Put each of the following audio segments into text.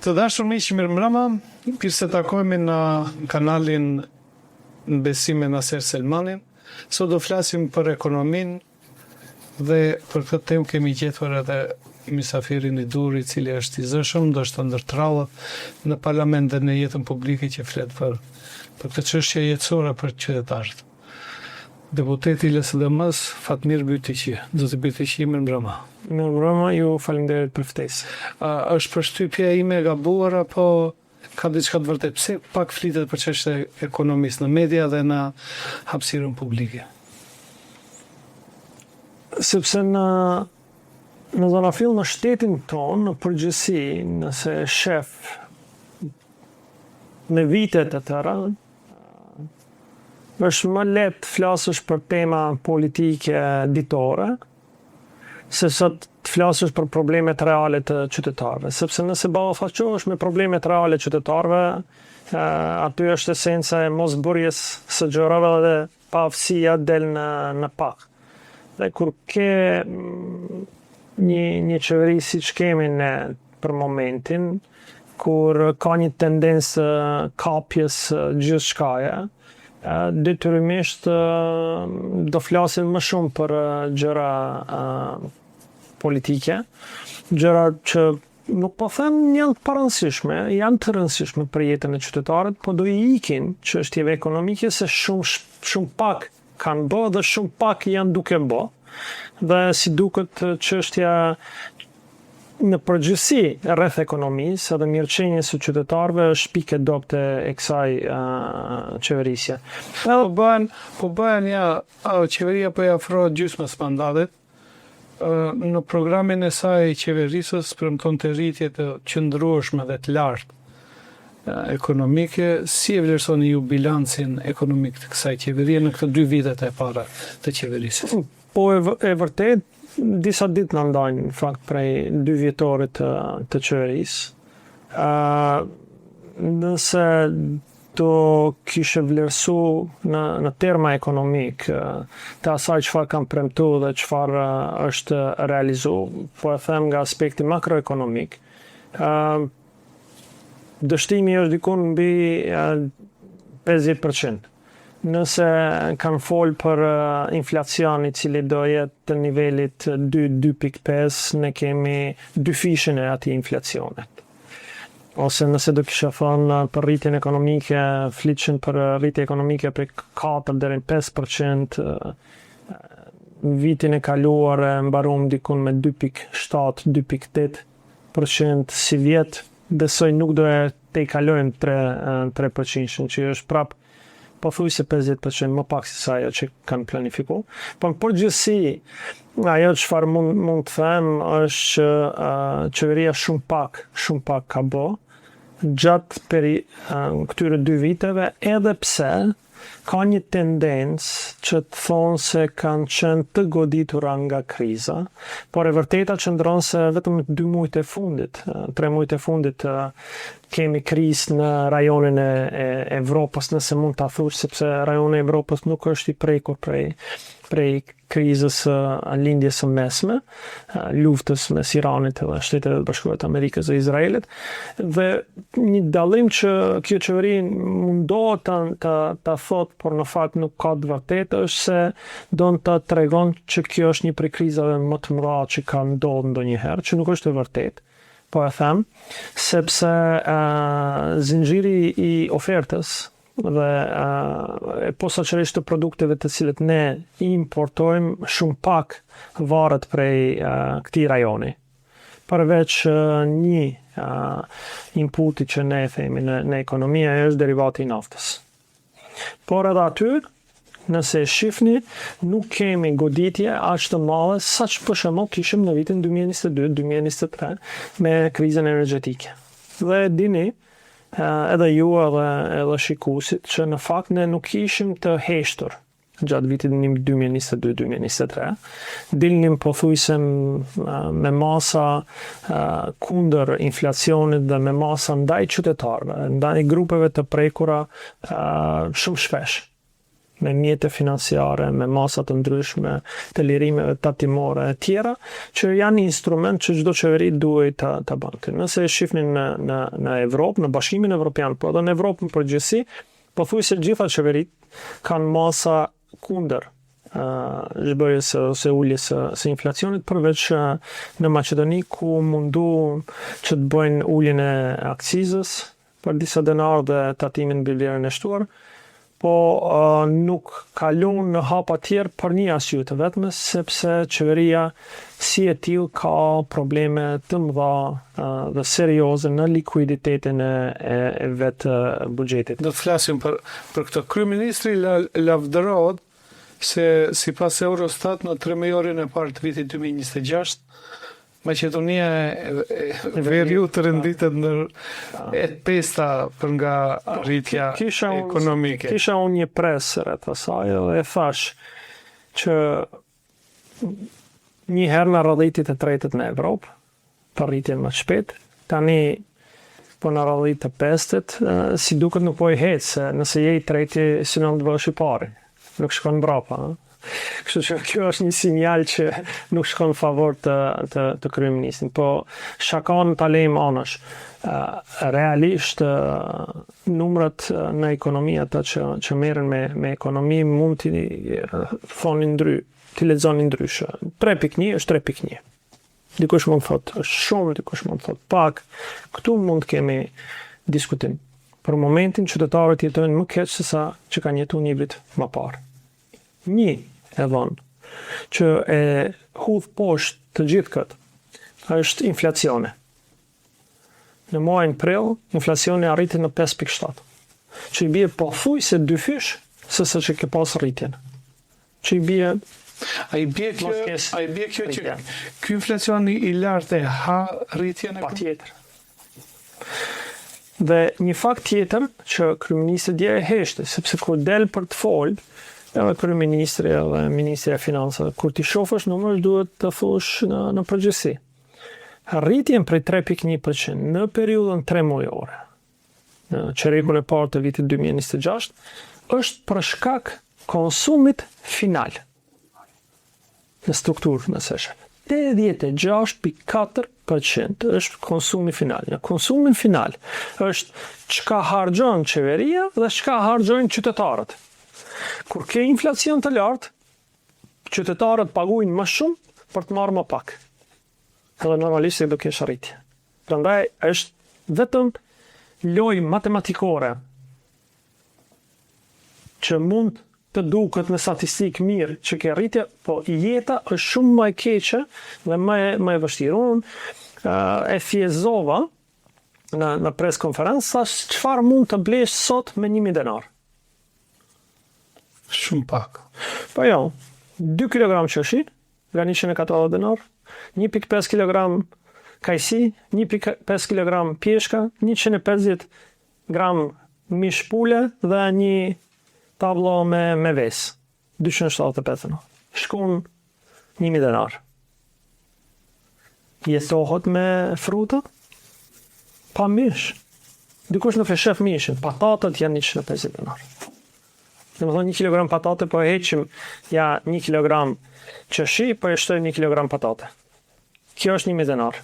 Të dashur miq, mirëmbrëma. Mirë se takohemi në kanalin Në Besim me Naser Selmanin. Sot do flasim për ekonominë dhe për këtë temë kemi gjetur edhe mysafirin i dur, i cili është i zëshëm, ndoshta ndër trallët në parlament dhe në jetën publike që flet për këtë çështje jetësore për qytetarët. Deputeti i LSDM-s Fatmir Bytiqi, do të Bytiqi, mirëmbrëma. Mirëmbrëma, ju faleminderit për ftesë. Është përshtypja ime e gabuar apo ka diçka të vërtetë? Pse pak flitet për çështje ekonomisë në media dhe në hapësirën publike? Sepse në zona fill në shtetin tonë, në përgjithësi, nëse shef në vitet e tëra, është më lehtë flasësh për tema politike ditore, se sa të flasësh për problemet reale të qytetarëve. Sepse nëse ballafaqohesh me problemet reale të qytetarëve, aty është esenca e mosbërjes së gjërave dhe paaftësia del në pak. Dhe kur ke një qeveri siç kemi ne për momentin, kur ka një tendencë kapjes gjithçkaje, detyrimisht do flasim më shumë për gjëra politike, gjëra që nuk po them janë të parëndësishme, janë të rëndësishme për jetën e qytetarët, po do i ikin çështjeve ekonomike se shumë pak kanë bë dhe shumë pak janë duke bë. Dhe si duket çështja në përgjithësi rreth ekonomisë edhe mirëqenies së qytetarëve është pikë dopte e kësaj qeverisje. Po bëhen qeveria po i afrohet gjysmës mandatit. Në programin e saj qeverisës premton të rritje të qëndrueshme dhe të lartë ekonomike. Si e vlerësoni ju bilancin ekonomik të kësaj qeverie në këto 2 vitet e para të qeverisës? Po e vërtet, disa ditë në ndajnë, në fakt, prej 2 vjetorit të qeverisë. Nëse do kishe vlerësu në terma ekonomik të asaj çfarë kam premtu dhe çfarë është realizu, po e them nga aspekti makroekonomik, dështimi është dikun mbi 50%. Nëse kanë folë për inflacion i cili do jetë të nivelit 2.5, ne kemi 2 fishën e atij inflacionit. Ose nëse do kisha thënë për rritjen ekonomike, flitshën për rritje ekonomike për 4 deri në 5%, vitin e kaluar e mbaruam dikun me 2.7, 2.8% si vjet, besoj nuk do e te i kalojmë 3%, që është prap pothuajse 50% më pak se sa ajo që kanë planifikuar. Po në përgjithësi, ajo çfarë mund të them është që qeveria shumë pak ka bë gjatë këtyre 2 viteve, edhe pse ka një tendencë që të thonë se kanë qenë të goditura nga kriza, por e vërteta qëndron se vetëm 2 muajt e fundit, 3 muajt e fundit kemi krizë në rajonin e Evropës, nëse mund ta thush, sepse rajoni i Evropës nuk është i prekur prej krizës lindjes së mesme, luftës mes Iranit dhe Shtetet e Bashkuara të Amerikës dhe Izraelit, dhe një dallim që kjo qeveri mundohet ta thot, por në fakt nuk ka të vërtetë, është se don ta tregon që kjo është një prej krizave më të mëdha që kanë ndodhur ndonjëherë, që nuk është e vërtetë. Po e them, sepse zinxhiri i ofertës dhe posaçërisht të produkteve të cilët ne importojmë shumë pak varet prej këtij rajoni. Përveç një inputi që ne themi në ekonomi është derivati i naftës. Por edhe aty, nëse e shifni, nuk kemi goditje aq të madhe sa që për shembull kishim në vitin 2022-2023 me krizën energjetike. Dhe dini, edhe ju edhe shikuesit, që në fakt ne nuk ishim të heshtur gjatë vitit 2022-2023. Dilnim pothuajse me masa kundër inflacionit dhe me masa ndaj qytetarëve, ndaj grupeve të prekura shumë shpesh. me mjete financiare, me masa të ndryshme, të lirimeve tatimore e tjera, që janë instrument që çdo qeveri duhet ta bënte. Nëse e shihni në Evropë, në Bashkimin Evropian, po edhe në Evropën përgjithësi, pothuajse gjitha qeveritë kanë masa kundër zhbërjes ose uljes së inflacionit, përveç në Maqedoni ku mundu që të bëjnë uljen e akcizës për disa denar dhe tatimin mbi vlerën e shtuar, po nuk kalon në hapa tjerë për një arsye të vetme, sepse qeveria si e tillë ka probleme të mëdha dhe serioze në likuiditetin e vetë buxhetit. Do të flasim për këtë. Kryeministri lavdërohet se sipas Eurostat në 3 mujorin e parë të vitit 2026 Maqedonia veriu të renditet në e pesta për nga rritja ekonomike. Kisha unë një presë rreth asaj dhe e thash që një herë në radhitit e tretit në Evropë, për rritjen më shpejt, tani po në radhit të pestet, si duket nuk po i hecë, se nëse je i treti, si në të bësh i pari, nuk shkon brapa. Kështu që kjo është një sinjal që nuk shkon në favor të kryeministit. Po shakan ta lejmë anash. Realisht numrat në ekonomi ata që merren me ekonomi mund t'i thonin t'i lexonin ndryshe. 3.1 është 3.1. Dikush mund thotë është shumë, dikush mund thotë pak. Këtu mund të kemi diskutim. Për momentin qytetarët jetojnë më keq se sa që kanë jetuar një vit më parë. Një e vonë që e hudh poshtë të gjithë këtë është inflacioni. Në muajin prill, inflacioni arriti në 5.7, që i bie pothuajse 2 fysh se sa që ke pas rritjen. Që i bie A i bie kjo që ky inflacioni i lartë e ha rritjen e patjetër. Dhe një fakt tjetër që kryeministri dje e heshte, sepse kur del për të folë, edhe kryeministri edhe ministri e financave, kur ti shohësh numrat duhet të thosh në përgjithësi. Rritjen prej 3.1% në periudhën 3 mujore, në çerekull e parë të vitit 2026, është për shkak konsumit final në strukturë nësesh. 86.4% është konsumi final. Në konsumin final është çka harxhon qeveria dhe çka harxhojnë qytetarët. Kur ke inflacion të lartë, qytetarët paguajnë më shumë për të marrë më pak. Edhe normalisht do kesh rritje. Prandaj është vetëm lojë matematikore që mund të duket në statistik mirë që ke rritje, po jeta është shumë më e keqe dhe më e vështirë. Unë e thjezova në pres konferencë, thash çfarë mund të blesh sot me 1.000 denar. Shumë pak. Po jo, 2 kg qeshi, nga 140 denar, 1.5 kg kajsi, 1.5 kg pjeshka, 150 gram mish pule dhe një tablo me ves. 275 denar. Shkon 1.000 denar. Jetohet me fruta? Pa mish. Dikush nuk e shef mishin. Patatet janë 150 denar. Dhe më thonë 1 kg patate, po e heqim 1 kg qeshi, po e shtojmë 1 kg patate. Kjo është 1.000 denar.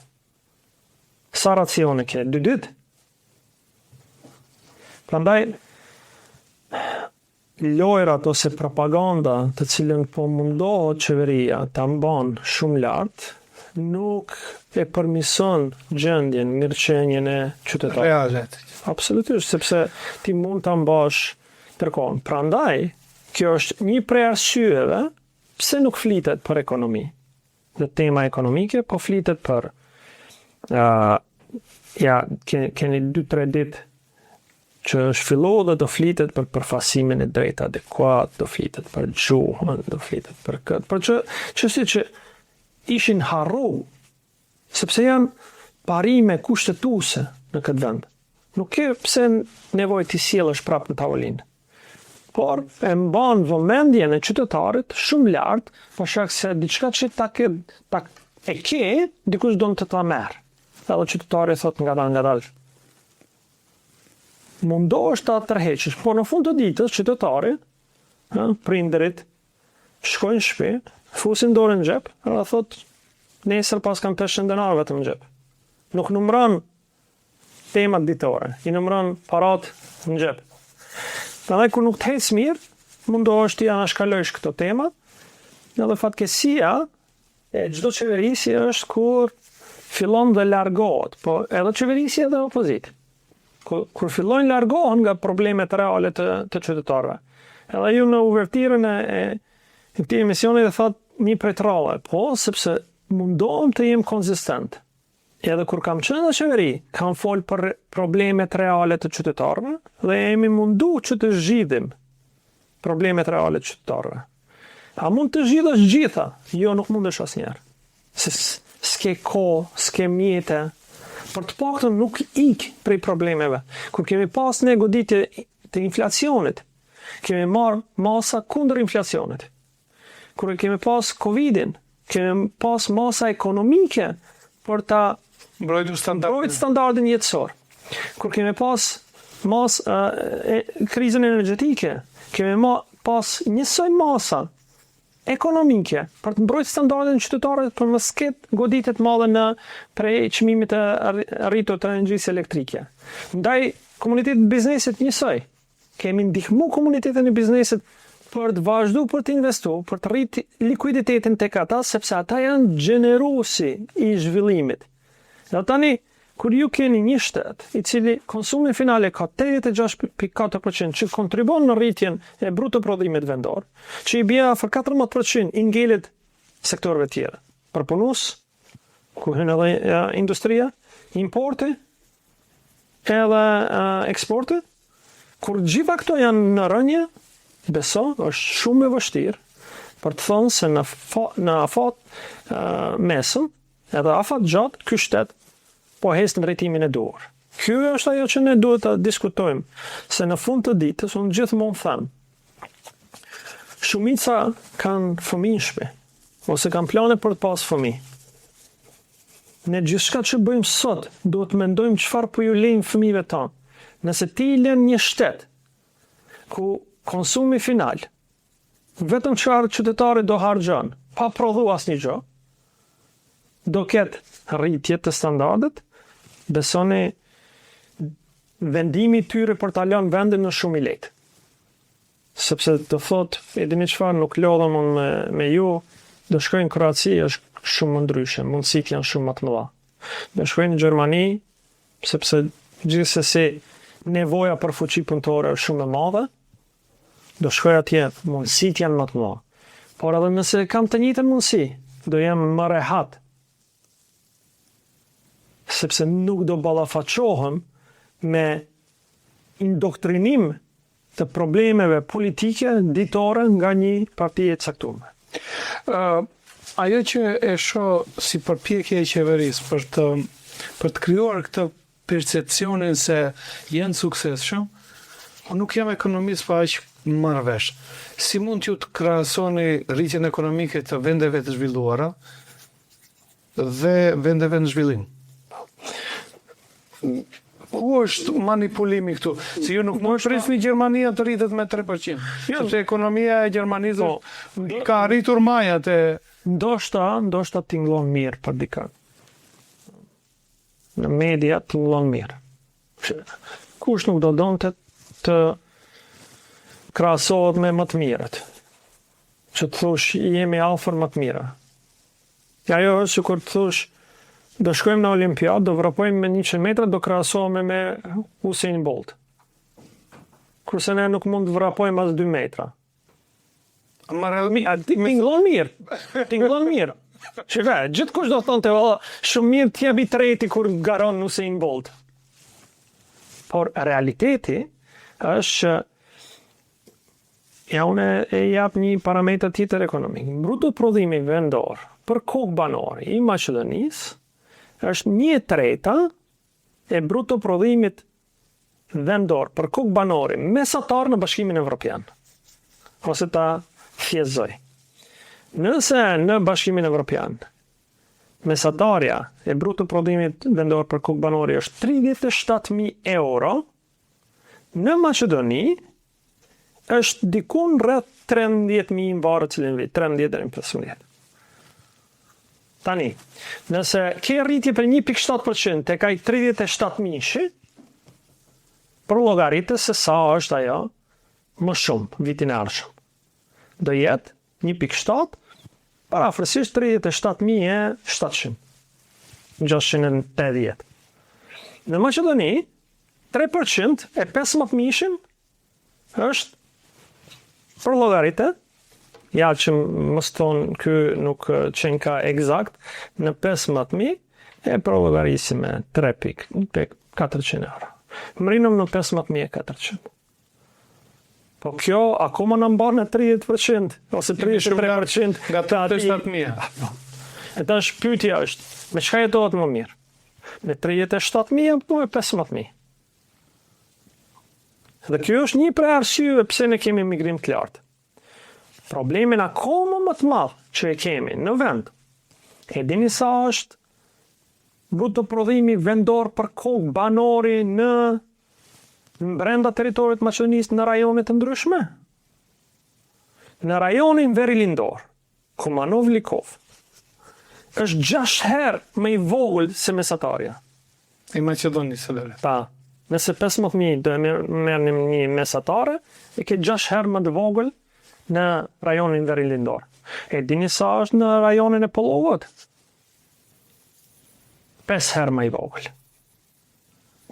Sa racione ke? 2 ditë? Prandaj, lojrat ose propaganda të cilën po mundohet qeveria ta mban shumë lartë, nuk e përmison gjendjen, mirëqenjen e qytetarëve. Realet. Absolutisht, sepse ti mund ta mbash tërkohën. Prandaj, kjo është një prej arsyeve pse nuk flitet për ekonomi dhe tema ekonomike, po flitet për keni 2-3 ditë që është filluar dhe do flitet për përfasimin e drejtë adekuat, do flitet për gjuhën, do flitet për këtë, për çështje që ishin harru, sepse janë parime kushtetuese në këtë vend. Nuk ke pse nevojë të sjellësh prapë në tavolinë. Por e mban vëmendjen e qytetarit shumë lart, për shkak se diçka që e ke, dikush don të ta merr. Edhe qytetari thot ngadal. Mundohesh ta tërheqësh, por në fund të ditës qytetari prindërit shkojnë në shtëpi, fusin dorën në xhep, edhe thot nesër pas kam 500 denarë vetëm në xhep. Nuk numëron temat ditore, i numëron parat në xhep. Prandaj kur nuk të ecë mirë, mundohesh ti anashkalojsh këto tema, edhe fatkeqësia e çdo qeverisje është kur fillon dhe largohet, po edhe qeverisja dhe opozitë. Kur fillojnë largohen nga problemet reale të qytetarëve. Edhe ju në uvertirën e këtij emisioni dhe thot një petrole, po sepse mundohem të jem konzistent. Edhe kur kam qenë në qeveri, kam folë për problemet reale të qytetarëve dhe jemi mundu që të zgjidhim problemet reale të qytetarëve. A mund të zgjidhësh gjitha? Jo, nuk mundesh asnjëherë. Se s'ke kohë, s'ke mjete, për të paktën nuk ik prej problemeve. Kur kemi pas ne goditje të inflacionit, kemi marrë masa kundër inflacionit. Kur kemi pas Covidin, kemi pas masa ekonomike për ta Mbrojtur standardin jetësor. Kur kemi pas krizën energjetike, kemi pas njësoj masa ekonomike për të mbrojtur standardin qytetarëve për mos ketë goditje të mëdha në prej çmimit të arritur të energjisë elektrike. Ndaj komunitetit biznesit njësoj. Kemi ndihmu komunitetin e biznesit për të vazhdu për të investu, për të rrit likuiditetin tek ata, sepse ata janë gjeneruesi i zhvillimit. Dhe tani, kur ju keni një shtet, i cili konsumi finale ka 86.4% që kontribon në rritjen e bruto prodhimit vendor, që i bie afër 14% i ngelet sektorëve tjera. Përpunus, ku hyn edhe industria, importi, edhe eksporti, kur gjitha këto janë në rënje, beso, është shumë e vështirë për të thonë se në afat mesëm, edhe afat gjatë, ky shtet po hes në drejtimin e duhur. Ky është ajo që ne duhet të diskutojmë, se në fund të ditës unë gjithmonë them, shumica kanë fëmijë në shtëpi, ose kanë plane për të pas fëmijë. Ne gjithçka që bëjmë sot, duhet të mendojmë çfarë po ju lejmë fëmijëve tanë. Nëse ti i lën një shtet ku konsumi final, vetëm çfarë qytetari do harxhon, pa prodhu asnjë gjë, do ketë rritje të standardet, besoni vendimi tyre për ta lënë vendin në shumë i lehtë. Sepse të thot, e dini çfarë, nuk lodhem unë me ju, do shkoj në Kroaci është shumë më ndryshe, mundësitë janë shumë më të mëdha. Do shkoj në Gjermani, sepse gjithsesi nevoja për fuqi punëtore është shumë e madhe, do shkoj atje, mundësitë janë më të mëdha. Por edhe nëse kam të njëjtën mundësi, do jem më rehat, sepse nuk do ballafaqohem me indoktrinim të problemeve politike ditore nga një parti e caktuar. Ajo që e shoh si përpjekje e qeverisë për të krijuar këtë percepcionin se janë suksesshëm, unë nuk jam ekonomist pa aq marr vesh. Si mund t'ju të krahasoni rritjen ekonomike të vendeve të zhvilluara dhe vendeve në zhvillim? Ku është manipulimi këtu? Se ju nuk mund prisni Gjermania të rritet me 3%. Sepse ekonomia e Gjermanisë ka arritur majat e... Ndoshta tingëllon mirë për dikën. Në media tingëllon mirë. Kush nuk do donte të krahasohet me më të mirët. Që të thosh jemi afër më të mira. Ajo është sikur të thosh do shkojmë në Olimpiadë, do vrapojmë me 100 metra, do krahasohemi me Usain Bolt. Kurse ne nuk mund të vrapojmë as 2 metra. Tingëllon mirë. Shikoj, gjithkush do thonte, shumë mirë të jepi treti kur garon Usain Bolt. Por realiteti është ja unë e jap një parametër tjetër ekonomik. Bruto prodhimi vendor për kokë banore i Maqedonisë është 1/3 e bruto prodhimit vendor për kokë banore mesatar në Bashkimin Evropian. Ose ta thjezoj. Nëse në Bashkimin Evropian mesatarja e bruto prodhimit vendor për kokë banore është 37.000 euro, në Maqedoni është dikun rreth 13.000 në varë cilin vit, 13 deri në 15. Tani, nëse ke rritje për 1.7% tek ai 37.000, për llogaritës se sa është ajo më shumë vitin e ardhshëm. Do jetë 1.7 parafërsisht 37.700. 680. Në Maqedoni, 3% e 15.000 është për llogaritë, ja që më thonë ky nuk qenë ka eksakt, në 15.000 e për llogarisë me 3.400 euro. Më rinëm në 15.400. Po kjo akoma në mbarë në 30%, ose 33% nga 37.000. E tash pyetja është, me çka jetohet më mirë? Me 37.000 apo me 15.000? Dhe kjo është një prej arsyeve pse ne kemi migrim të lartë. Problemin akoma më të madh që e kemi në vend, e dini sa është bruto prodhimi vendor për kokë banori në brenda teritorit të Maqedonisë në rajone të ndryshme? Në rajonin Veri Lindor, Kumanov Likov, është 6 herë më i vogël se mesatarja. I Maqedonisë, lere. Pa, nëse 15.000 do e merrnim një mesatare, e ke 6 herë më të vogël në rajonin Veri Lindor. E dini sa është në rajonin e Pollovët? 5 herë më i vogël.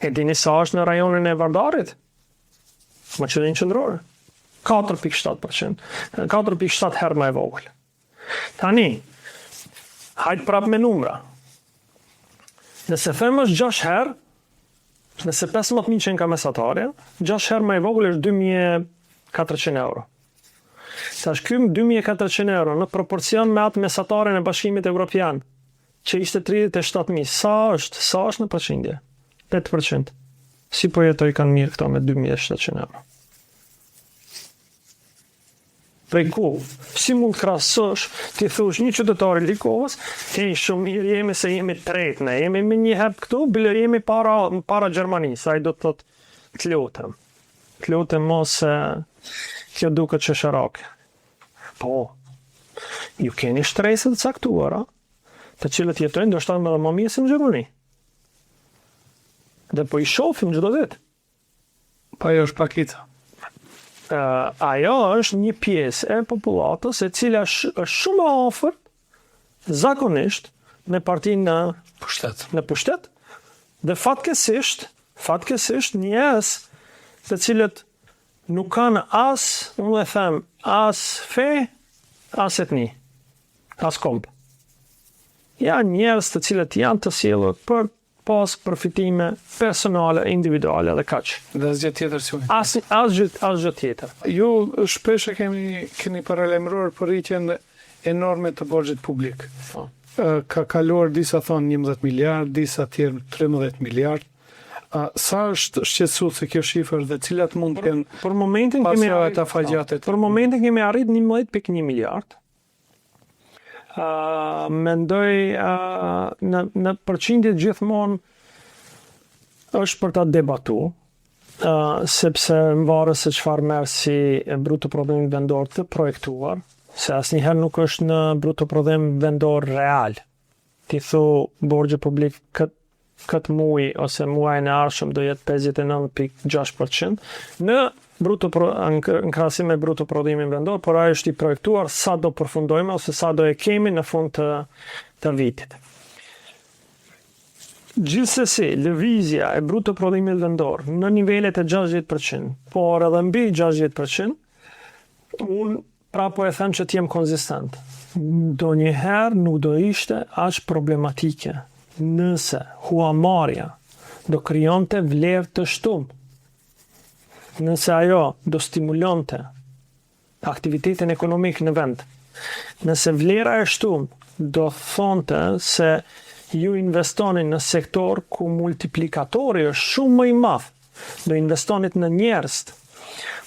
E dini sa është në rajonin e Vardarit? Maqedoninë Qendrore. 4.7%. 4.7 herë më e vogël. Tani, hajtë prapë me numra. Nëse them është 6 herë, nëse 15.000 që nga mesatarja, 6 herë më e vogël është 2.400 euro. Tash ky 2.400 euro në proporcion me atë mesataren e Bashkimit Evropian, që ishte 37.000, sa është në përqindje? 8%. Si po jetoj kanë mirë këto me 2.700 euro? Prej ku? Si mund të krahasosh, ti thush një qytetar i Likovës, shumë mirë jemi se jemi tret, ne jemi me një hap këtu, bile jemi para Gjermanisë, ai do të thotë të lutem. Të lutem mos kjo duket çesharake. Po, ju keni shtresë të caktuara, të cilët jetojnë ndoshta më mirë se në Gjermani. Dhe po i shohim çdo ditë. Pa ajo është pakica. Ajo është një pjesë e popullatës e cila është shumë e afërt zakonisht me partinë në pushtet, dhe fatkesisht njerëz të cilët nuk kanë unë e them, as fe, as etni, as komp. Janë njerëz të cilët janë të sjellur për pas përfitime personale, individuale dhe kaq. Dhe asgjë tjetër si Asgjë tjetër. Ju shpesh keni paralajmëruar për rritjen enorme të borxhit publik. Ka kaluar disa thonë 11 miliard, disa tjerë 13 miliard. Sa është shqetësuese kjo shifër dhe cilat mund të kenë për momentin kemi arrit 11.1 miliard. Mendoj në përqindje gjithmonë është për ta debatu, sepse në varës se çfarë merr si bruto prodhim vendor të projektuar, se asnjëherë nuk është në bruto prodhim vendor real. Ti thu borxhi publik këtë muaj ose muajin e ardhshëm do jetë 59.6% në në krahasim me bruto prodhimin vendor, por ai është i projektuar sa do përfundojmë ose sa do e kemi në fund të vitit. Gjithsesi, lëvizja e bruto prodhimit vendor në nivelet e 60%, por edhe mbi 60%, unë prapo e them që t'jem konzistent. Donjëherë nuk do ishte aq problematike nëse huamarrja do krijonte vlerë të shtumë. Nëse ajo do stimulonte aktivitetin ekonomik në vend, nëse vlera e shtumë do thonte se ju investoni në sektor ku multiplikatori është shumë më i madh, do investonit në njerëz,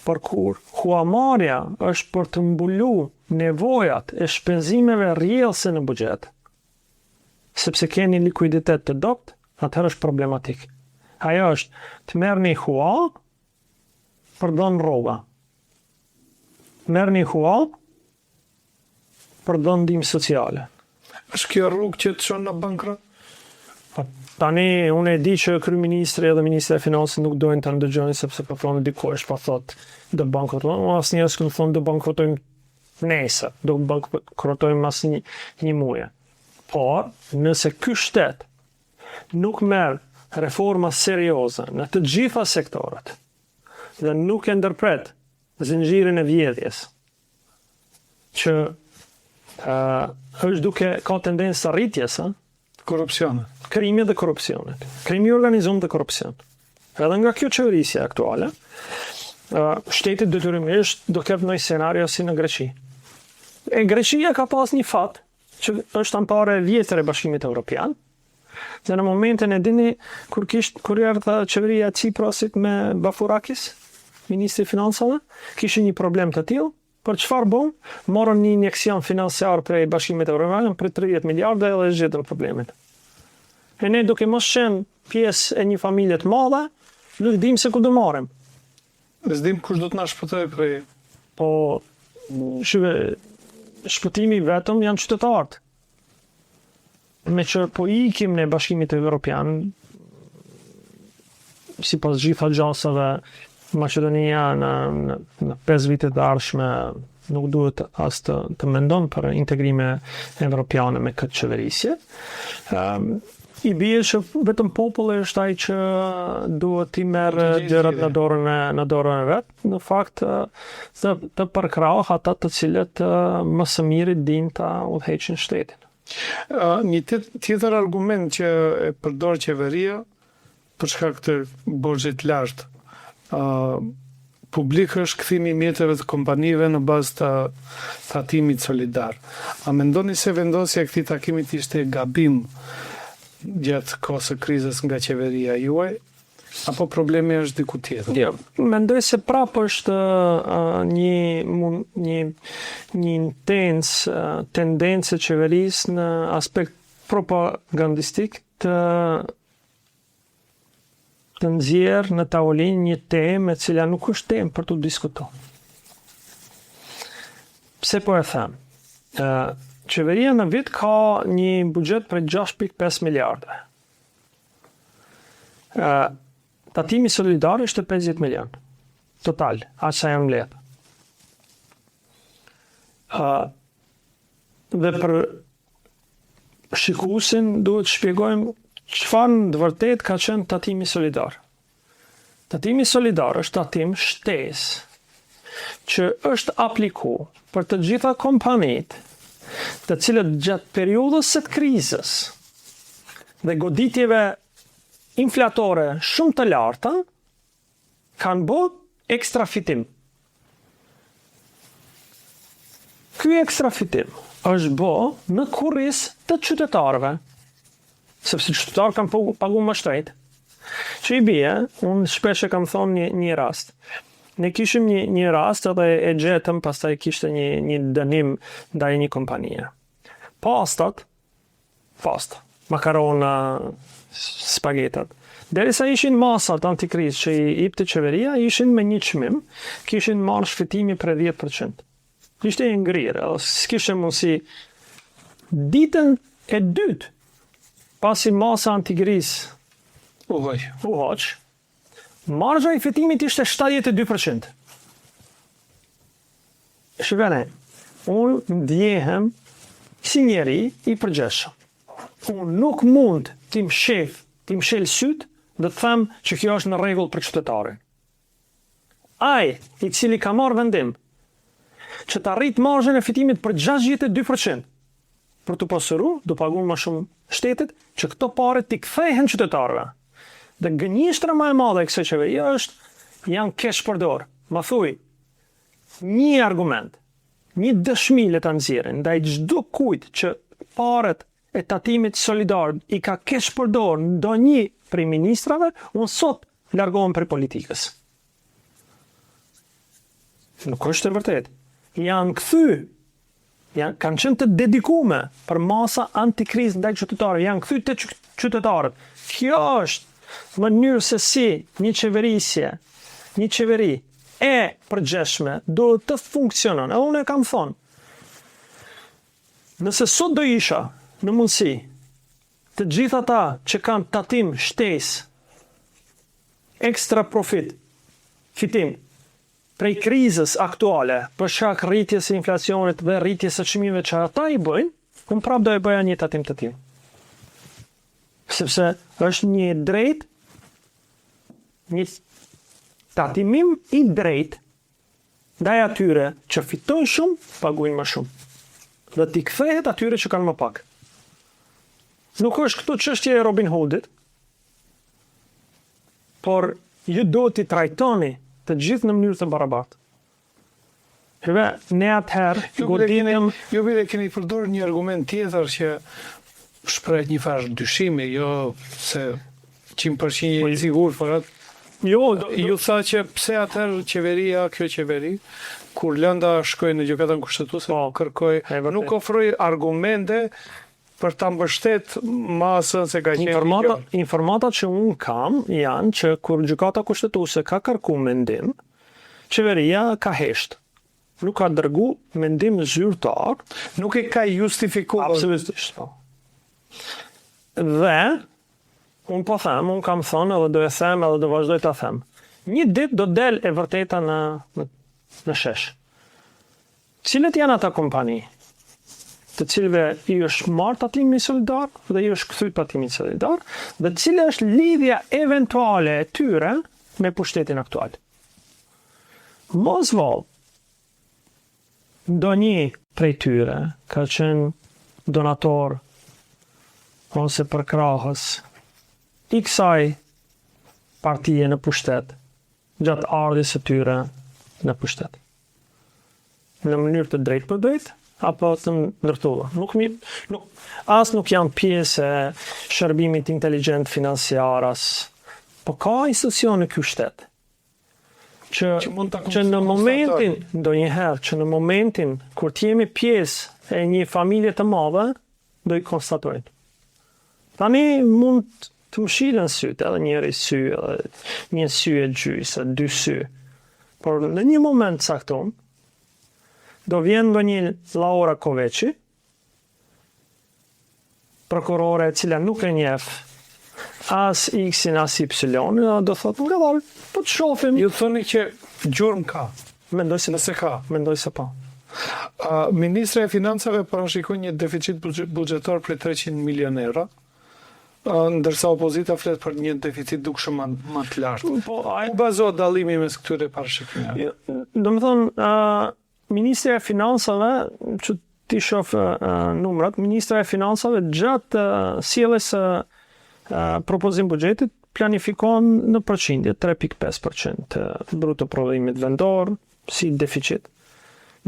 por kur huamarrja është për të mbuluar nevojat e shpenzimeve rrjedhëse në buxhet, sepse keni likuiditet të dobët, atëherë është problematik. Ajo është të merrni hua për dhënë rroga. merrni huall për të dhënë ndihmë sociale. Është kjo rrugë që të çon në bankrot? Tani unë e di që kryeministri dhe ministri e financës nuk dojnë ta ndëgjojnë sepse po thonë dikush po thotë do bankrotojmë, asnjëherë s'kan thonë do bankrotojmë nesër, do bankrotojmë mas një muaje. Por nëse ky shtet nuk merr reforma serioze në të gjitha sektorët dhe nuk e ndërpret zinxhirin e vjedhjes që është duke ka tendencë rritjes, Korrupsione. krimi dhe korrupsionet. Krimi i organizuar dhe korrupsion. Edhe nga kjo qeverisje aktuale, shteti detyrimisht do ketë një scenario si në Greqi. E Greqia ka pas një fat që është anëtare e vjetër e Bashkimit Evropian. Dhe në momentin e dini kur erdha qeveria e Ciprasit me Varoufakis, ministri i financave, kishte një problem të tillë. Për çfarë bën? Morën një injeksion financiar prej Bashkimit Evropian për 30 miliardë dhe zgjidhën problemin. E ne duke mos qenë pjesë e një familje të madhe, nuk dim se ku do marrim. Ne s'dim kush do të na shpëtojë prej. Po shpëtimi vetëm janë qytetarët. Me që po ikim në Bashkimit Evropian, sipas gjitha gjasave, Maqedonia në 5 vitet të ardhshme nuk duhet as të mendon për integrime evropiane me këtë qeverisje. I bie që vetëm populli është ai që duhet i merr gjërat në dorën e vet. Në fakt të përkrah ata të cilët më së miri dinë ta udhëheqin shtetin. Një tjetër argument që e përdor qeveria për shkak të borxhit lart publik është kthimi i mjeteve të kompanive në bazë të tatimit solidar. A mendoni se vendosja e këtij takimit ishte gabim gjatë kohës së krizës nga qeveria juaj, apo problemi është diku tjetër? Jo, mendoj se prapë është një intens tendencë e qeverisë në aspekt propagandistik të nxjerrë në tavolinë një temë e cila nuk është temë për të diskutuar. Pse po e them? Qeveria në vit ka një buxhet për 6.5 miliardë. Tatimi solidar është 50 milion. Total, aq sa janë mbledhur. Dhe për shikuesin duhet shpjegojmë çfarë në vërtet ka qenë tatimi solidar. Tatimi solidar është tatim shtesë që është aplikuar për të gjitha kompanitë të cilët gjatë periudhës së krizës dhe goditjeve inflatore shumë të larta kanë bërë ekstra fitim. Ky ekstra fitim është bërë në kurriz të qytetarëve, sepse qytetarët kanë paguar më shtrejt. Që i bie, unë shpesh e kam thonë një rast. Ne kishim një rast edhe e gjetëm, pastaj kishte një dënim ndaj një kompanie. Pasta, makarona, spagetat. Derisa ishin masat antikrizë që i jepte qeveria, ishin me një çmim, kishin marrë shfitimi për 10%. Ishte e ngrirë, s'kishte mundësi. Ditën e dytë, pasi masa antikrizë u hoq, marzha i fitimit ishte 72%. Shikoni, unë ndjehem si njeri i përgjeshëm. Unë nuk mund t'im shel syt dhe të them që kjo është në rregull për qytetarin. Ai i cili ka marrë vendim që të arrit marzhën e fitimit për 62%, për të pasuru, do paguën më shumë shtetit, që këto pare t'i kthehen qytetarëve. Dhe gënjeshtra më e madhe e kësaj qeverie është janë kesh përdor. Ma thuj, një argument, një dëshmi le ta nxjerrin ndaj çdo kujt që paret e tatimit solidar i ka kesh përdor ndonjë prej ministrave, unë sot largohem prej politikës. Nuk është e vërtet. Janë kanë qenë të dedikume për masa antikrizë ndaj qytetarëve, janë kthy te qytetarët. Kjo është mënyrë se si një qeveri e përgjeshme duhet të funksionon. E unë e kam thonë, nëse sot do isha në mundësi të gjitha ata që kanë tatim shtesë, ekstra profit, fitim, prej krizës aktuale, për shkak rritjes së inflacionit dhe rritjes së çmimeve që ata i bëjnë, unë prapë do e bëja një tatim të tillë. Sepse është një drejt, një tatimim i drejt ndaj atyre që fitojnë shumë, paguajnë më shumë. Dhe t'i kthehet atyre që kanë më pak. Nuk është këtu çështje e Robin Hoodit, por ju do t'i trajtoni të gjithë në mënyrë të barabartë. Shëve, ne atëherë godinim... Ju bile keni përdorur një argument tjetër që shpreh një farë dyshimi, jo se 100% i sigurt, por ju tha që pse atëherë kjo qeveri, kur lënda shkoi në gjykatën kushtetuese, kërkoi, nuk ofroi argumente për ta mbështet masën se ka qenë informatat që unë kam janë që kur gjykata kushtetuese ka kërkuar mendim, qeveria ka hesht. Nuk ka dërgu mendim zyrtar, nuk e ka justifikuar. Absolutisht. Dhe unë po them, unë kam thonë edhe do e them edhe do vazhdoj ta them. Një ditë do del e vërteta në shesh. Cilët janë ata kompani të cilëve i është marrë tatimi solidar dhe i është kthyr tatimi solidar, dhe cila është lidhja eventuale e tyre me pushtetin aktual. Mos voll, ndonjë prej tyre ka qenë donator ose përkrahës i kësaj partije në pushtet gjatë ardhjes së tyre në pushtet. Në mënyrë të drejtë për drejtë, apo të ndërtuar. As nuk janë pjesë e shërbimit inteligjent financiar, po ka institucione ky shtet që në momentin, ndonjëherë, që në momentin kur të jemi pjesë e një familje të madhe, do i konstatojnë. Tani mund të më shilen sytë, edhe njëri sy, edhe një sy e gjysë, dy sy. Por në një moment caktuar, do vjen ndonjë Laura Koveçi, prokurore e cila nuk e njeh as X-in as Y-in, do thotë nga dal, po të shohim. Ju thoni që gjurmë ka. Mendoj se ka. Mendoj se po. Ministra e Financave parashikon një deficit buxhetor për 300 milion euro, ndërsa opozita flet për një deficit dukshëm më të lartë. Po, ku bazohet dallimi mes këtyre parashikimeve? Domethënë, Ministra e Financave, që ti shoh numrat, Ministra e Financave gjatë sjelljes së propozim buxhetit planifikon në përqindje 3.5% të bruto prodhimit vendor si deficit.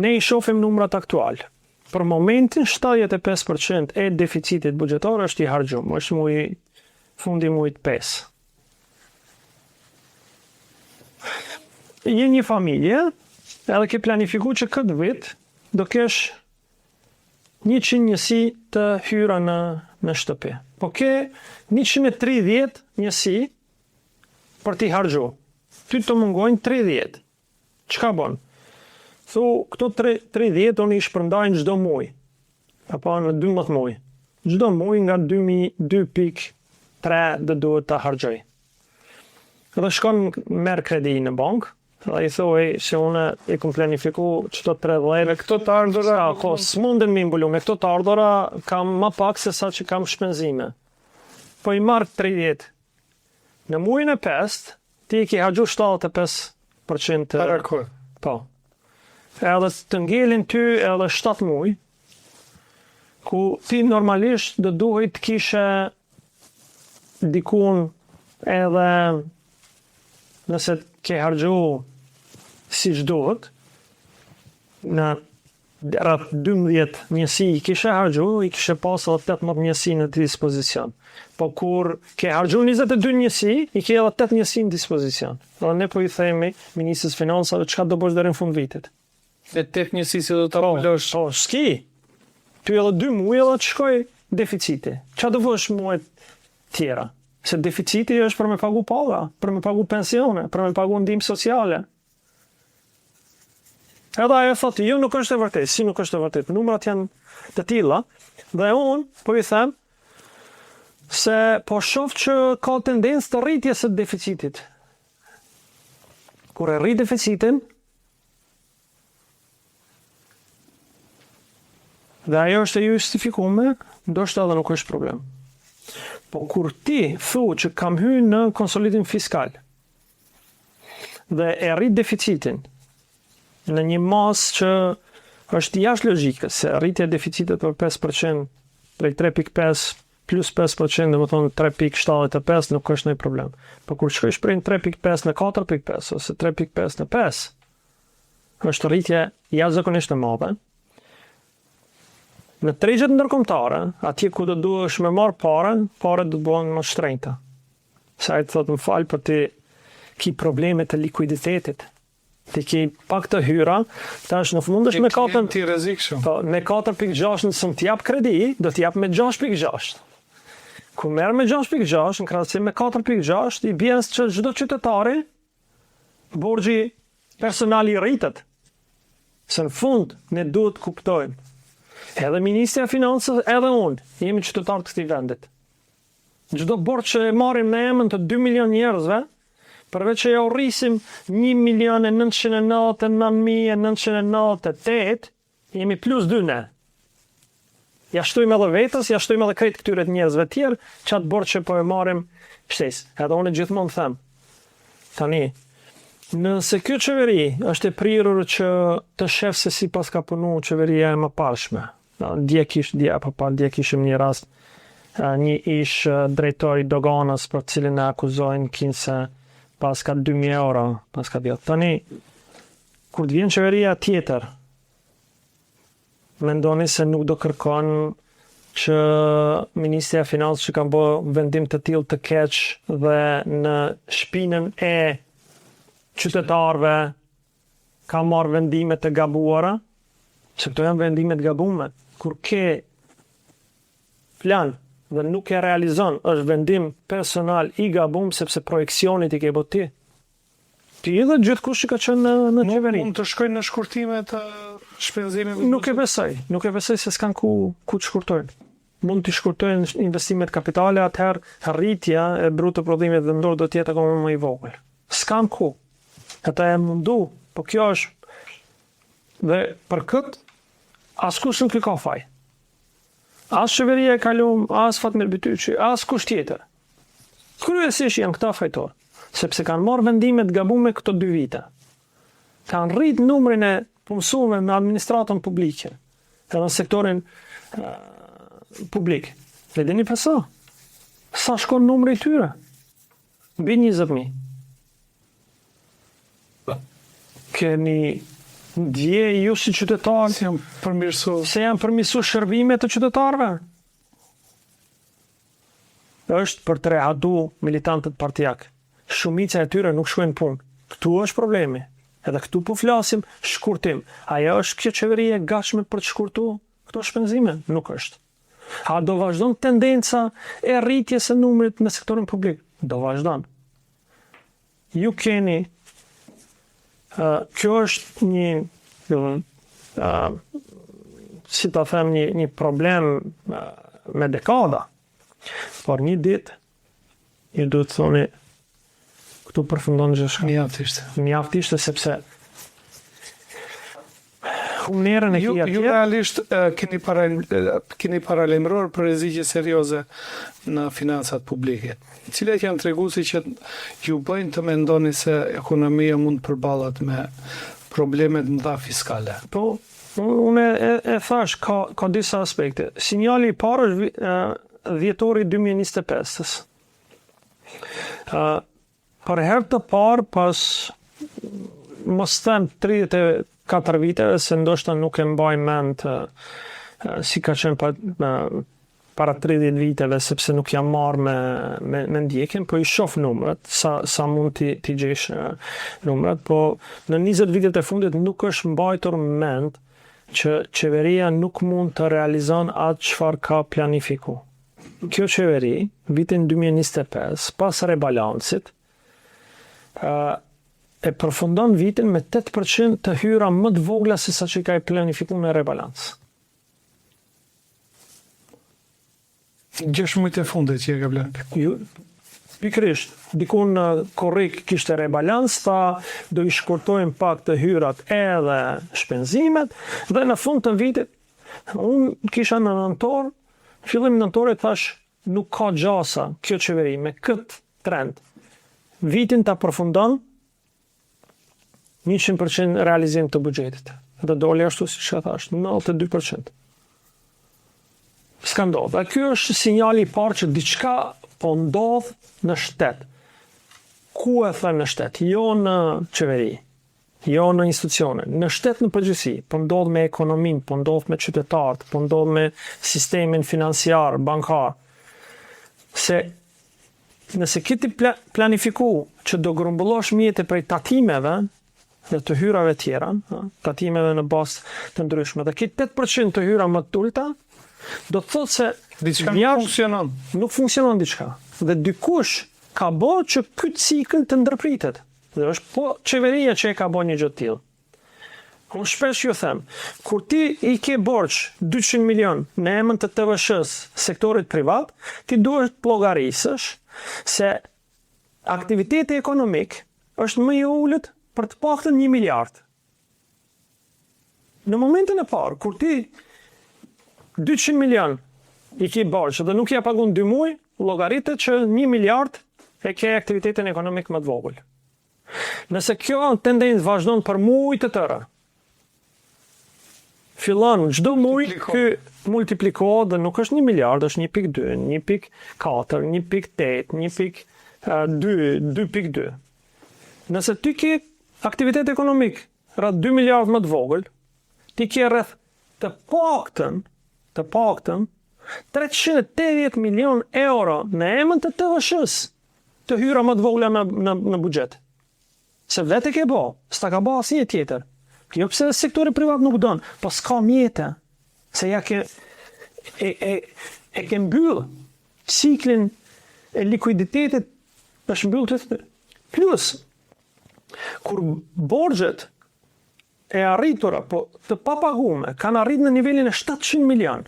Ne i shohim numrat aktual. Për momentin 75% e deficitit buxhetor është i harxhuar, është fundi muajit 5. Je një familje, edhe ke planifiku që këtë vit do kesh 100 njësi të hyra në shtëpi. Po ke 130 njësi për t'i harxhu. Ty të mungojnë 30. Çka bën? Thu, këto 30 unë i shpërndajnë çdo muaj. Apo në 12 muaj. Çdo muaj nga 2.3 dhe duhet ta harxoj. Dhe shkon merr kredi në bankë. Dhe i thoi se unë i kom planifiku qëto 30. Me këto të ardhura... S'munden me imbulu, me këto të ardhura kam ma pak se sa që kam shpenzime. Po i marrë 30. Në muajin e 5, ti i ki harxhu 75%. Parakor. Po. Edhe të ngelin ty edhe 7 muaj, ku ti normalisht do duhet të kishe dikun edhe nëse ke harxhu si duhet, në rreth 12 njësi i kishe harxhu, i kishe pas edhe 18 njësi në dispozicion. Po kur ke harxhu 22 njësi, i ke edhe 8 njësi në dispozicion. Dhe ne po i themi Ministrës Financave çka do bësh deri në fund vitit. Dhe 8 njësi si do ta pulosh? Po, s'ki. Ty edhe 2 muaj edhe të shkoj deficiti. Çka do bësh muajt tjera? Se deficiti është për me pagu paga, për me pagu pensione, për me pagu ndihmë sociale. Edhe ajo thotë, jo nuk është e vërtetë, si nuk është e vërtetë, numrat janë të tilla, dhe unë po i them se po shoh që ka tendencë të rritjes së deficitit. Kur e rrit deficitin, dhe ajo është e justifikuar, ndoshta edhe nuk është problem. Po kur ti thu që kam hyrë në konsolidim fiskal dhe e rrit deficitin në një masë që është jashtë logjikës, se rritja e deficitit për 5%, prej 3.5 plus 5%, dhe më thonë 3.75 nuk është ndonjë problem. Po kur shkojsh prej 3.5 në 4.5 ose 3.5 në 5, është rritje jashtëzakonisht e madhe. Në tregjet ndërkombëtare, atje ku do duhesh me marr parë do të bëhen më shtrenjta. Sa i thotë më fal për ti ki probleme të likuiditetit. Ti ki pak të hyra, tash në mundesh me 4 ti rrezikshëm. Po, me 4.6 nëse të jap kredi, do të jap me 6.6. Ku merr me 6.6 në krahasim me 4.6, i bën që çdo qytetari borxhi personal i rritet. Se në fund ne duhet kuptojmë. Edhe Ministria e Financave, edhe unë, jemi qytetarë të këtij vendit. Çdo borxh që e marrim në emën të 2 milion njerëzve, përveç që ja rrisim 1.999.998, jemi plus 2 ne. Ja shtojmë edhe vetës, ja shtojmë edhe krejt këtyre të njerëzve tjerë, çat borxh që po e marrim shtes. Edhe unë gjithmonë them. Tani, nëse kjo qeveri është e prirur që të shef se si pas ka punu qeveria e mëparshme, dje kishim një rast, një ish drejtori doganës për cilin e akuzojnë kinse pas ka 2.000 euro, pas ka djetë. Tani, kur të vjen qeveria tjetër, mendoni se nuk do kërkon që Ministria e Financave që kanë bërë vendim të tillë të keq dhe në shpinën e qytetarëve ka marrë vendime të gabuara, se këto janë vendime të gabuara. Kur ke plan dhe nuk e realizon, është vendim personal i gabuar sepse projekcionit i ke bërë ti. Ti dhe gjithkush që ka qenë në qeveri. Mund të shkojnë në shkurtime të shpenzimeve? Nuk e besoj se s'kan ku të shkurtojnë. Mund të shkurtojnë investimet kapitale, atëherë rritja e bruto prodhimit vendor do të jetë akoma më i vogël. S'kan ku. Ata e mundu, po kjo është, dhe për këtë, askush nuk i ka faj. As qeveria e kalum, as Fatmir Bytyqi, as kush tjetër. Kryesisht janë këta fajtorë, sepse kanë marrë vendime të gabuara këto 2 vite. Kanë rrit numrin e punësuarve në administratën publike, edhe në sektorin publik. Dhe dini pse? Sa shkon numri i tyre? Mbi 20.000. Keni dje ju si qytetarë Se janë përmirësu shërbimet të qytetarëve. Është për të rehadu militantët partijak. Shumica e tyre nuk shkojnë punë. Këtu është problemi. Edhe këtu po flasim shkurtim. Ajo është kjo qeveri e gatshme për të shkurtu këto shpenzime? Nuk është. A do vazhdon tendenca e rritjes së numrit në sektorin publik? Do vazhdon. Ju keni kjo është një si ta them një problem me dekada. Por një ditë ju duhet të thoni këtu përfundon gjithçka. Mjaft ishte sepse unerën e kia Ju realisht keni paralajmëruar për rreziqe serioze në financat publike, cilat janë treguesi që ju bëjnë të mendoni se ekonomia mund të përballet me probleme të mëdha fiskale. Po, unë e thash, ka disa aspekte. Sinjali i parë është dhjetori 2025. Për herë të parë pas mos them 34 viteve, se ndoshta nuk e mbaj mend si ka qenë para 30 viteve, sepse nuk jam marrë me ndjekin, po i shoh numrat, sa mund t'i gjesh numrat, po në 20 vitet e fundit nuk është mbajtur mend që qeveria nuk mund të realizon atë çfarë ka planifiku. Kjo qeveri, vitin 2025, pas rebalancit, e përfundon vitin me 8% të hyra më të vogla se sa që ka i planifikuar në rebalans. 6 muajt e fundit që e ka bler. Pikrisht, dikun korrik kishte rebalans, tha do i shkurtojmë pak të hyrat edhe shpenzimet, dhe në fund të vitit, unë kisha në nëntor, fillim nëntore thash, nuk ka gjasa kjo qeveri me këtë trend. Vitin të përfundon 100% realizim të buxhetit. Dhe doli ashtu si që thash, 92%. S'ka ndodhë. Dhe kjo është sinjali i parë që diçka po ndodh në shtet. Ku e them në shtet? Jo në qeveri, jo në institucione. Në shtet në përgjithësi, po ndodh me ekonominë, po ndodh me qytetarët, po ndodh me sistemin financiar, bankar. Se nëse kiti planifiku që do grumbullosh mjete prej tatimeve dhe të hyrave tjera, tatimeve në bazë të ndryshme, dhe kiti 8% të hyra më të ulta, do të thotë se Diçka nuk funksionon. Nuk funksionon diçka. Dhe dykush ka bërë që këtë cikël të ndërpritet. Dhe është po qeveria që e ka bërë një gjë të tillë. Unë shpesh ju them, kur ti i ke borx 200 milion në emër të TVSH-s, sektorit privat, ti duhet të llogarisësh se aktiviteti ekonomik është më i ulët për të paktën 1 miliard. Në momentin e parë, kur ti 200 milion i ki borx dhe nuk ja pagun 2 muaj, llogaritet që 1 miliard e ke aktivitetin ekonomik më të vogël. Nëse kjo tendencë vazhdon për muaj të tëra, fillon çdo muaj ky multiplikohet dhe nuk është 1 miliard, është 1.2, 1.4, 1.8, 1.2, 2.2. Nëse ty ke aktivitet ekonomik rreth 2 miliard më të vogël, ti ke rreth të paktën 380 milion euro në emër të TVSH-s të hyra më të vogla në buxhet. Se vetë ke bo, s'ta ka bo asnjë tjetër. Jo pse sektori privat nuk don, po s'ka mjete. Se ja ke ke mbyll ciklin e likuiditetit është mbyll të. Plus, kur borxhet e arritura, po të papagume, kanë arrit në nivelin e 700 milion,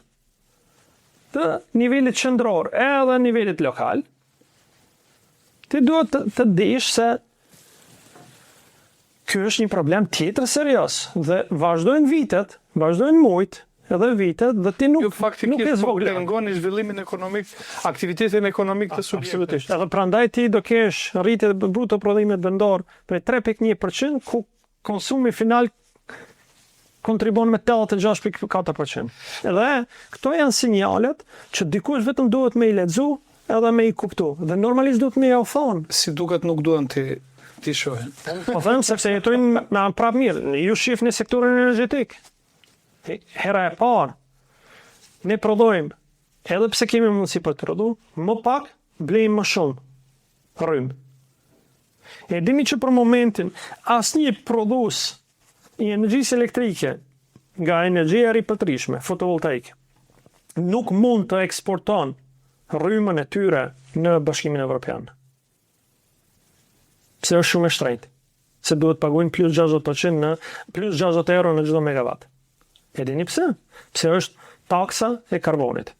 të nivelit qendror edhe nivelit lokal, ti duhet të dish se ky është një problem tjetër serioz dhe vazhdojnë vitet, vazhdojnë muajt, edhe vitet dhe ti nuk e zvogël. Pengon zhvillimin ekonomik, aktivitetin ekonomik të subjektit. Absolutisht. Edhe prandaj ti do kesh rritje të bruto prodhimit vendor për 3.1%, ku konsumi final kontribon me 86.4%. Edhe këto janë sinjalet që dikush vetëm duhet me i lexu edhe me i kuptu. Dhe normalisht duhet me i thonë. Si duket nuk duan ti shohin. Po them sepse jetojnë me prap mirë. Ju shihni sektorin energjetik. Hera e parë, ne prodhojmë, edhe pse kemi mundësi për të prodhu, më pak blejmë më shumë rrymë. E dini që për momentin asnjë prodhues i energjisë elektrike nga energjia e ripëtrishme, fotovoltaike, nuk mund të eksporton rrymën e tyre në Bashkimin Evropian. Pse është shumë e shtrenjtë. Se duhet paguajnë plus 60 euro në çdo megawatt. E dini pse? Pse është taksa e karbonit,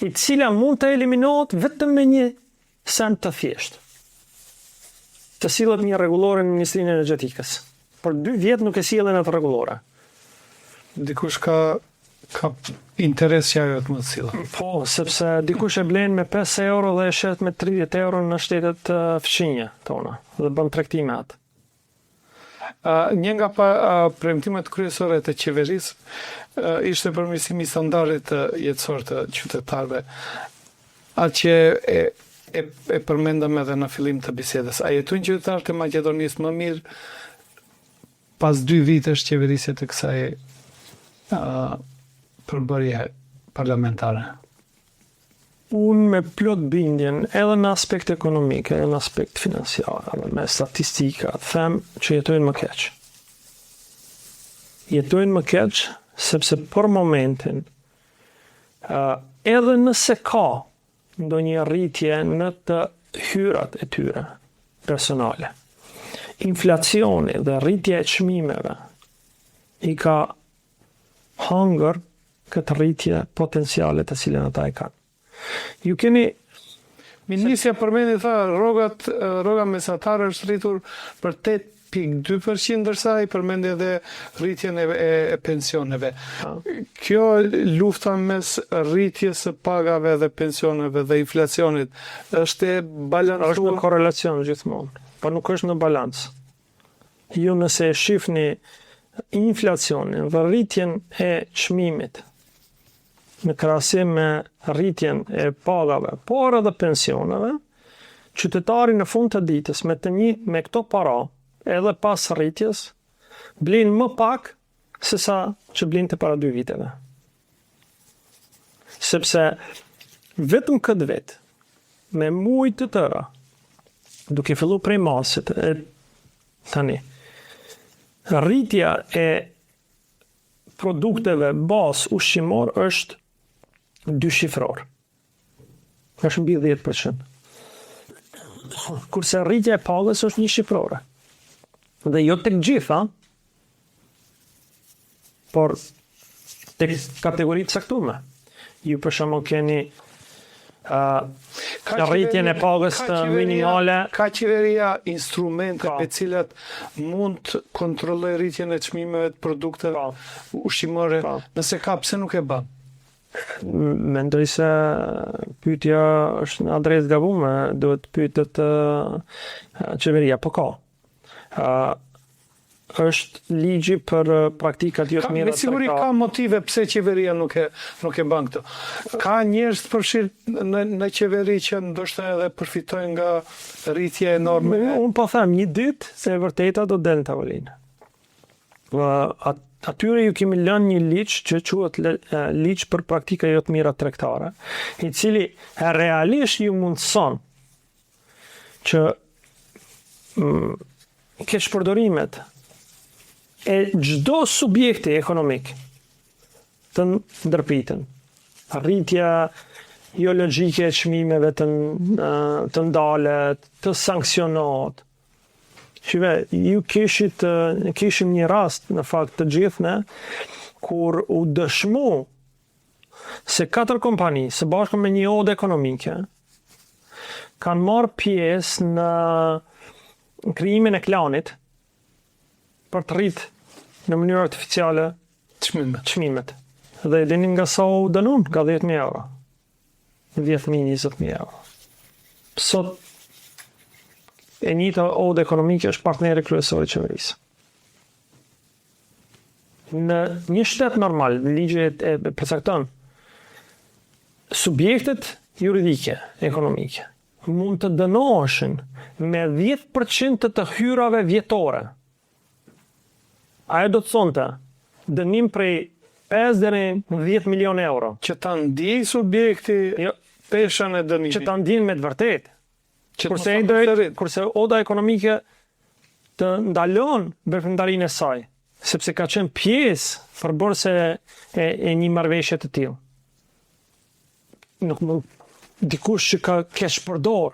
i cila mund të eliminohet vetëm me një send të thjeshtë. Të sillet një rregullore në Ministrinë e Energjetikës. Për 2 vjet nuk e sillen atë rregullore. Dikush ka interes që ajo të më të sillet. Po, sepse dikush e blen me 5 euro dhe e shet me 30 euro në shtetet fqinje tona dhe bën tregtime atë. Një nga premtimet kryesore të qeverisë ishte përmirësimi i standardit jetësor të qytetarëve. Atë që e përmendëm edhe në fillim të bisedës. A jetojnë qytetarët e Maqedonisë më mirë pas 2 vitesh qeverisje të kësaj përbërje parlamentare? Unë me plot bindjen, edhe në aspekt ekonomik, edhe në aspekt financiar, edhe me statistika, them që jetojnë më keq. Jetojnë më keq, sepse për momentin, edhe nëse ka ndonjë rritje në të hyrat e tyre personale, inflacioni dhe rritja e çmimeve i ka hangër këtë rritje potenciale të cilën ata e kanë. Ju keni Ministja përmendi tha rroga mesatare është rritur për 8.2%, ndërsa i përmendi edhe rritjen e pensioneve. Kjo lufta mes rritjes së pagave dhe pensioneve dhe inflacionit është e balancuar. Është në korelacion gjithmonë, por nuk është në balans. Ju nëse e shifni inflacionin dhe rritjen e çmimit në krahasim me rritjen e pagave, por edhe pensioneve, qytetari në fund të ditës me këto para, edhe pas rritjes, blin më pak se sa që blinte para 2 viteve. Sepse vetëm këtë vit, me muaj të tëra, duke fillu prej masit, tani, rritja e produkteve bas ushqimor është 2 shifror. Është mbi 10%. Kurse rritja e pagës është 1 shifrore. Dhe jo tek gjitha, por tek kategoritë caktuara. Ju për shembull keni rritjen e pagës të minimale. Ka qeveria instrumente me cilat mund të kontrollojë rritjen e çmimeve të produkteve ushqimore, nëse ka, pse nuk e bën? Mendoj se pyetja është në adresë gabuar, duhet pyetet qeveria, po ka. Është ligji për praktikat jo të mira. Me siguri ka motive pse qeveria nuk e bën këtë. Ka njerëz të përfshirë në qeveri që ndoshta edhe përfitojnë nga rritja enorme. Unë po them një ditë se e vërteta do del në tavolinë. Atyre ju kemi lënë një ligj që quhet ligj për praktika jo të mira tregtare, i cili realisht ju mundson që keqpërdorimet e çdo subjekti ekonomik të ndërpiten. Rritja jo logjike e çmimeve të ndalet, të sankcionohet. Shive, ju kishim një rast në fakt të gjithë ne, kur u dëshmu se 4 kompani së bashku me një odë ekonomike kanë marrë pjesë në krijimin e klanit për të rritë në mënyrë artificiale çmimet. Dhe dini nga sa u dënuan, nga 10.000 euro. 10.000, 20.000 euro. Sot e njëjta odë ekonomike është partneri kryesor i qeverisë. Në një shtet normal, ligji e përcakton, subjektet juridike, ekonomike, mund të dënoheshin me 10% të hyrave vjetore. Ajo do të thonte dënim prej 5 deri në 10 milion euro. Që ta ndjej subjekti peshën e dënimit. Që ta ndjen me të vërtetë. Kurse oda ekonomike të ndalon veprimtarinë e saj, sepse ka qenë pjesë përbërëse e një marrëveshje të tillë. Nuk mund dikush që ka keqpërdor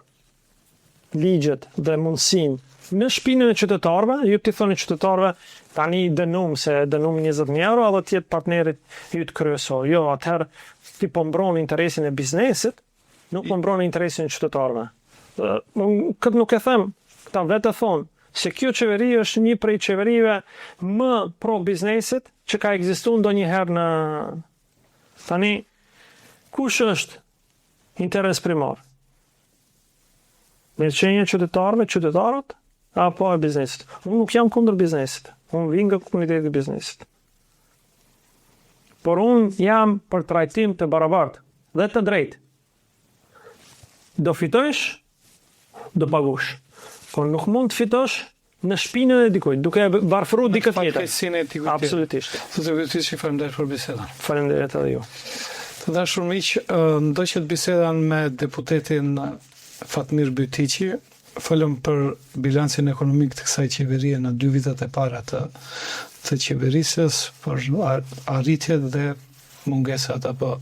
ligjet dhe mundësinë në shpinën e qytetarëve, ju ti thoni qytetarëve tani dënum 20.000 euro, edhe të jetë partnerit yt kryesor. Jo, atëherë ti po mbron interesin e biznesit, nuk po mbron interesin e qytetarëve. Këtë nuk e them, këta vetë thonë, se kjo qeveri është një prej qeverive më pro biznesit që ka ekzistuar ndonjëherë në... Tani, kush është interes primar? Mirëqenia e qytetarët, apo e biznesit? Unë nuk jam kundër biznesit, unë vi nga komuniteti i biznesit. Por unë jam për trajtim të barabartë dhe të drejtë. Do fitosh, do pagush. Por nuk mund të fitosh në shpinën e dikujt, duke varfëruar dikë tjetër. Absolutisht. Zotërisht, faleminderit për bisedën. Faleminderit edhe ju. Të dashur miq, ndoqët bisedan me deputetin Fatmir Bytiqi, folëm për bilancin ekonomik të kësaj qeverie në 2 vitet e para të qeverisës, për arritjet dhe mungesat apo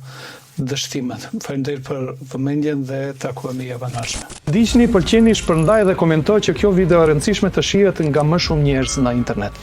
dështimet. Faleminderit për vëmendjen dhe takohemi javën e ardhshme. Ndiqni, pëlqeni, shpërndaj dhe komentoj që kjo video e rëndësishme të shihet nga më shumë njerëz në internet.